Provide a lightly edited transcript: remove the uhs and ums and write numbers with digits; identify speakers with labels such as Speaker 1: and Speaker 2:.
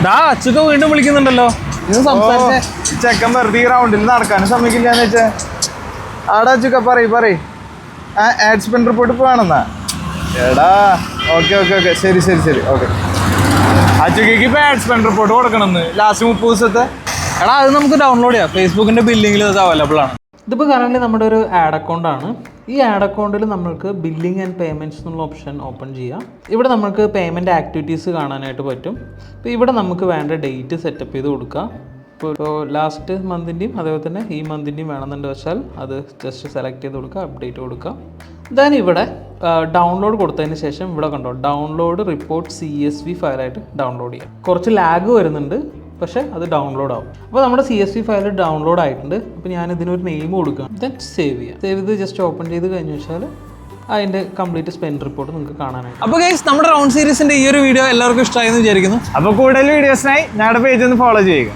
Speaker 1: അച്ഛക്ക് വീണ്ടും വിളിക്കുന്നുണ്ടല്ലോ.
Speaker 2: ചെക്കൻ വെറുതെ റൗണ്ടിൽ നടക്കാനും സമ്മതിക്കില്ലാന്ന് വെച്ചാ. ആടാ അച്ചുക്ക പറയ് ആഡ് സ്പെൻഡ് റിപ്പോർട്ട് ഇപ്പൊ വേണമെന്നാ. എടാ ഓക്കെ ശരി ഓക്കെ.
Speaker 1: അച്ചുക്ക് ഇപ്പൊ ആഡ് സ്പെൻഡ് റിപ്പോർട്ട് കൊടുക്കണമെന്ന് ലാസ്റ്റ് 30 ദിവസത്തെ. എടാ അത് നമുക്ക് ഡൗൺലോഡ് ചെയ്യാം. ഫേസ്ബുക്കിന്റെ ബില്ലിങ്ങിൽ അത് അവൈലബിൾ ആണ്. ഇതിപ്പോൾ കറന്റ് നമ്മുടെ ഒരു ആഡ് അക്കൗണ്ടാണ്. ഈ ആഡ് അക്കൗണ്ടിൽ നമുക്ക് ബില്ലിംഗ് ആൻഡ് പേയ്മെൻറ്റ്സ് എന്നുള്ള ഓപ്ഷൻ ഓപ്പൺ ചെയ്യാം. ഇവിടെ നമുക്ക് പേയ്മെൻറ്റ് ആക്ടിവിറ്റീസ് കാണാനായിട്ട് പറ്റും. അപ്പോൾ ഇവിടെ നമുക്ക് വേണ്ട ഡേറ്റ് സെറ്റപ്പ് ചെയ്ത് കൊടുക്കാം. ഇപ്പോൾ ലാസ്റ്റ് മന്തിൻ്റെയും അതേപോലെ തന്നെ ഈ മന്തിൻ്റെയും വേണമെന്നുണ്ട് വെച്ചാൽ അത് ജസ്റ്റ് സെലക്ട് ചെയ്ത് കൊടുക്കുക, അപ്ഡേറ്റ് കൊടുക്കുക. ദെൻ ഇവിടെ ഡൗൺലോഡ് കൊടുത്തതിന് ശേഷം ഇവിടെ കണ്ടോ ഡൗൺലോഡ് റിപ്പോർട്ട് CSV ഫയലായിട്ട് ഡൗൺലോഡ് ചെയ്യാം. കുറച്ച് ലാഗ് വരുന്നുണ്ട്, പക്ഷേ അത് ഡൗൺലോഡ് ആവും. അപ്പോൾ നമ്മുടെ CSV ഫയൽ ഡൗൺലോഡ് ആയിട്ടുണ്ട്. അപ്പോൾ ഞാൻ ഇതിനൊരു നെയിം കൊടുക്കുക, ദെൻ സേവ് ചെയ്ത് ജസ്റ്റ് ഓപ്പൺ ചെയ്ത് കഴിഞ്ഞ് വെച്ചാൽ അതിൻ്റെ കംപ്ലീറ്റ് സ്പെൻഡ് റിപ്പോർട്ട് നിങ്ങൾക്ക് കാണാനായിട്ട്. അപ്പോൾ ഗൈസ് നമ്മുടെ റൗണ്ട് സീരീസിൻ്റെ ഈ ഒരു വീഡിയോ എല്ലാവർക്കും ഇഷ്ടമായെന്ന് വിചാരിക്കുന്നു.
Speaker 2: അപ്പോൾ കൂടുതൽ വീഡിയോസിനായി ഞങ്ങളുടെ പേജ് ഒന്ന് ഫോളോ ചെയ്യുക.